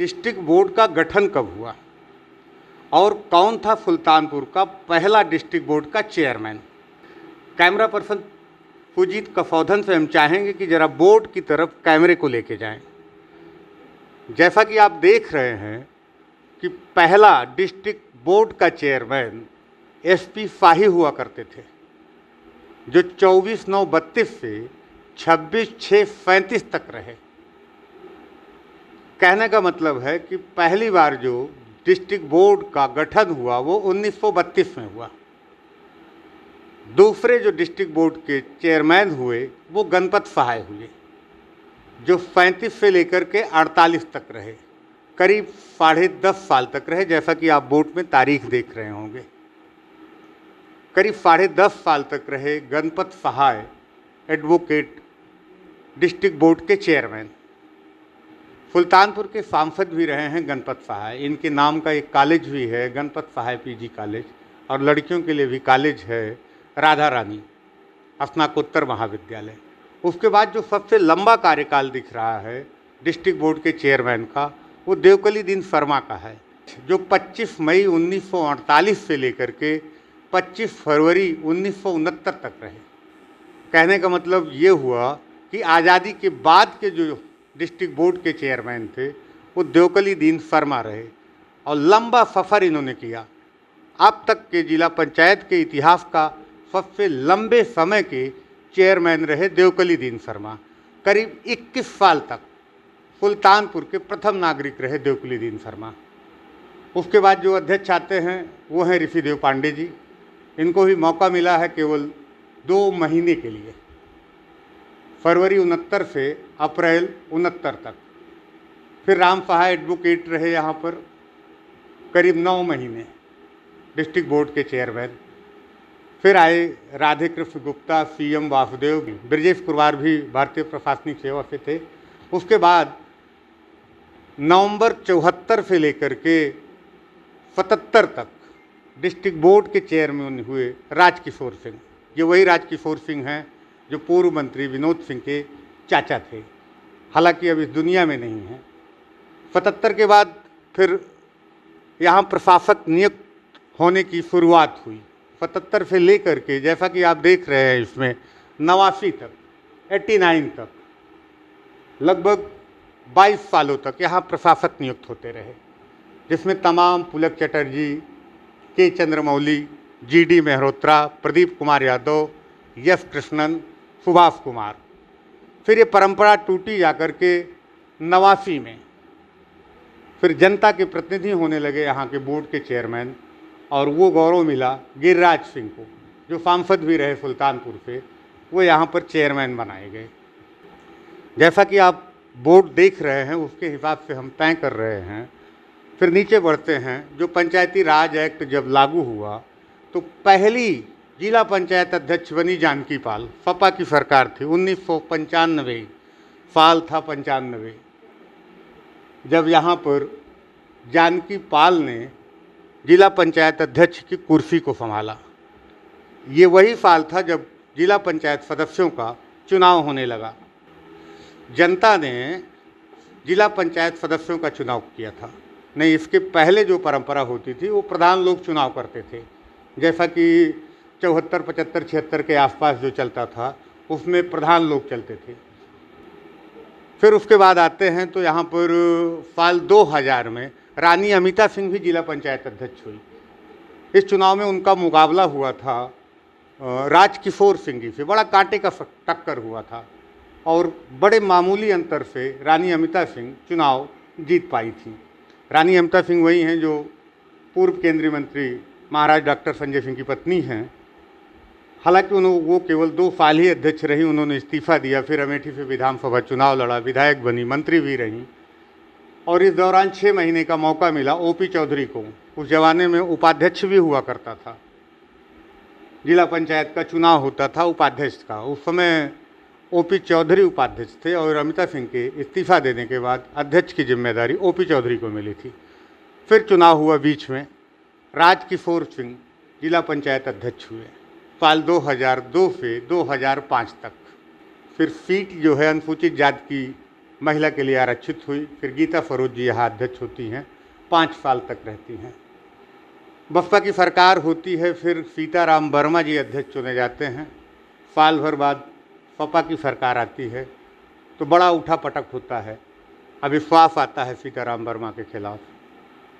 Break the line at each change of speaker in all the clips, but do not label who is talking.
District board का गठन कब हुआ और कौन था सुल्तानपुर का पहला डिस्ट्रिक्ट बोर्ड का चेयरमैन। कैमरा पर्सन फुजीत कफौधन से हम चाहेंगे कि ज़रा बोर्ड की तरफ कैमरे को लेके जाएं। जैसा कि आप देख रहे हैं कि पहला डिस्ट्रिक्ट बोर्ड का चेयरमैन एसपी शाही हुआ करते थे, जो 24/9/32 से 26/6/35 तक रहे। कहने का मतलब है कि पहली बार जो डिस्ट्रिक्ट बोर्ड का गठन हुआ वो 1932 में हुआ। दूसरे जो डिस्ट्रिक्ट बोर्ड के चेयरमैन हुए वो गणपत सहाय हुए, जो 35 से लेकर के 48 तक रहे, करीब 10.5 साल तक रहे। जैसा कि आप बोर्ड में तारीख देख रहे होंगे, करीब 10.5 साल तक रहे गणपत सहाय एडवोकेट डिस्ट्रिक्ट बोर्ड के चेयरमैन। सुल्तानपुर के सांसद भी रहे हैं गणपत सहाय। इनके नाम का एक कॉलेज भी है, गणपत सहाय पीजी कॉलेज, और लड़कियों के लिए भी कॉलेज है, राधा रानी स्नातकोत्तर महाविद्यालय। उसके बाद जो सबसे लंबा कार्यकाल दिख रहा है डिस्ट्रिक्ट बोर्ड के चेयरमैन का, वो देवकली दीन शर्मा का है, जो 25 मई 1948 से लेकर के 25 फरवरी 1969 तक रहे। कहने का मतलब ये हुआ कि आज़ादी के बाद के जो डिस्ट्रिक्ट बोर्ड के चेयरमैन थे वो देवकली दीन शर्मा रहे, और लंबा सफ़र इन्होंने किया। अब तक के जिला पंचायत के इतिहास का सबसे लंबे समय के चेयरमैन रहे देवकली दीन शर्मा। करीब 21 साल तक सुल्तानपुर के प्रथम नागरिक रहे देवकली दीन शर्मा। उसके बाद जो अध्यक्ष आते हैं वो हैं ऋषिदेव पांडे जी। इनको भी मौका मिला है केवल 2 महीने के लिए, फरवरी 69 से अप्रैल 69 तक। फिर राम सहाय एडवोकेट रहे यहाँ पर करीब 9 महीने डिस्ट्रिक्ट बोर्ड के चेयरमैन। फिर आए राधे कृष्ण गुप्ता, सीएम वासुदेव, ब्रजेश कुमार भी भारतीय प्रशासनिक सेवा से थे। उसके बाद नवंबर 74 से लेकर के 77 तक डिस्ट्रिक्ट बोर्ड के चेयरमैन हुए राजकिशोर सिंह। ये वही राजकिशोर सिंह हैं जो पूर्व मंत्री विनोद सिंह के चाचा थे, हालांकि अब इस दुनिया में नहीं हैं। 77 के बाद फिर यहाँ प्रशासक नियुक्त होने की शुरुआत हुई। 77 से लेकर के, जैसा कि आप देख रहे हैं इसमें, 89 तक, 89 तक, लगभग 22 सालों तक यहाँ प्रशासक नियुक्त होते रहे, जिसमें तमाम पुलक चटर्जी, के चंद्रमौली, जीडी मेहरोत्रा, प्रदीप कुमार यादव, यश कृष्णन, सुभाष कुमार। फिर ये परंपरा टूटी जाकर के 89 में फिर जनता के प्रतिनिधि होने लगे यहाँ के बोर्ड के चेयरमैन, और वो गौरव मिला गिरिराज सिंह को, जो सांसद भी रहे सुल्तानपुर से। वो यहाँ पर चेयरमैन बनाए गए। जैसा कि आप बोर्ड देख रहे हैं उसके हिसाब से हम तय कर रहे हैं। फिर नीचे बढ़ते हैं। जो पंचायती राज एक्ट जब लागू हुआ तो पहली जिला पंचायत अध्यक्ष बनी जानकी पाल। सपा की सरकार थी, 1995 साल था, 95, जब यहाँ पर जानकी पाल ने जिला पंचायत अध्यक्ष की कुर्सी को संभाला। ये वही साल था जब जिला पंचायत सदस्यों का चुनाव होने लगा। जनता ने जिला पंचायत सदस्यों का चुनाव किया था। नहीं, इसके पहले जो परंपरा होती थी वो प्रधान लोग चुनाव करते थे, जैसा कि 74, 75, 76 के आसपास जो चलता था उसमें प्रधान लोग चलते थे। फिर उसके बाद आते हैं तो यहाँ पर साल 2000 में रानी अमिता सिंह भी जिला पंचायत अध्यक्ष हुई। इस चुनाव में उनका मुकाबला हुआ था राजकिशोर सिंह जी से। बड़ा कांटे का टक्कर हुआ था और बड़े मामूली अंतर से रानी अमिता सिंह चुनाव जीत पाई थी। रानी अमिता सिंह वही हैं जो पूर्व केंद्रीय मंत्री महाराज डॉक्टर संजय सिंह की पत्नी हैं। हालांकि वो केवल 2 साल ही अध्यक्ष रही, उन्होंने इस्तीफा दिया। फिर अमेठी से विधानसभा चुनाव लड़ा, विधायक बनी, मंत्री भी रहीं, और इस दौरान 6 महीने का मौका मिला ओपी चौधरी को। उस जमाने में उपाध्यक्ष भी हुआ करता था, जिला पंचायत का चुनाव होता था उपाध्यक्ष का। उस समय ओपी चौधरी उपाध्यक्ष थे और अमिता सिंह के इस्तीफा देने के बाद अध्यक्ष की जिम्मेदारी ओपी चौधरी को मिली थी। फिर चुनाव हुआ बीच में, राजकिशोर सिंह जिला पंचायत अध्यक्ष हुए साल 2002 से 2005 तक। फिर सीट जो है अनुसूचित जाति की महिला के लिए आरक्षित हुई। फिर गीता फरोज जी यहाँ अध्यक्ष होती हैं, 5 साल तक रहती हैं। बसपा की सरकार होती है, फिर सीताराम वर्मा जी अध्यक्ष चुने जाते हैं। साल भर बाद सपा की सरकार आती है तो बड़ा उठापटक होता है, अविश्वास आता है सीताराम वर्मा के खिलाफ।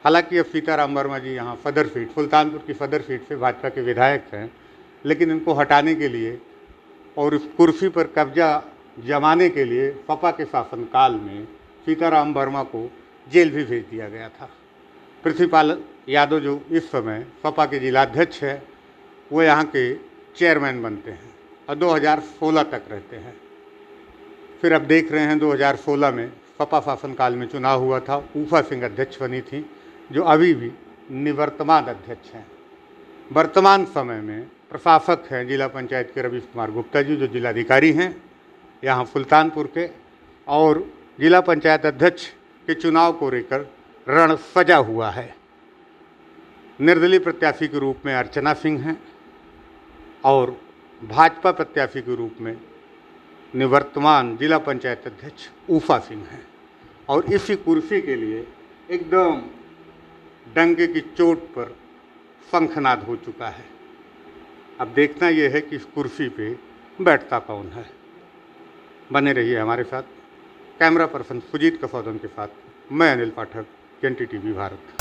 हालांकि अब सीताराम वर्मा जी यहाँ सदर सीट, सुल्तानपुर की सदर सीट से भाजपा के विधायक हैं, लेकिन इनको हटाने के लिए और उस कुर्सी पर कब्जा जमाने के लिए सपा के शासनकाल में सीताराम वर्मा को जेल भी भेज दिया गया था। पृथ्वीपाल यादव जो इस समय सपा के जिलाध्यक्ष है, वो यहाँ के चेयरमैन बनते हैं और 2016 तक रहते हैं। फिर अब देख रहे हैं 2016 में सपा शासनकाल में चुनाव हुआ था, ऊषा सिंह अध्यक्ष बनी थी, जो अभी भी निवर्तमान अध्यक्ष हैं। वर्तमान समय में प्रशासक हैं जिला पंचायत के रवीश कुमार गुप्ता जी, जो जिलाधिकारी हैं यहाँ सुल्तानपुर के, और जिला पंचायत अध्यक्ष के चुनाव को लेकर रण सजा हुआ है। निर्दलीय प्रत्याशी के रूप में अर्चना सिंह हैं और भाजपा प्रत्याशी के रूप में निवर्तमान जिला पंचायत अध्यक्ष ऊषा सिंह हैं। और इसी कुर्सी के लिए एकदम डंके की चोट पर शंखनाद हो चुका है। अब देखना यह है कि इस कुर्सी पे बैठता कौन है। बने रहिए हमारे साथ। कैमरा पर्सन सुजीत कसौदन के साथ मैं अनिल पाठक, NTTV भारत।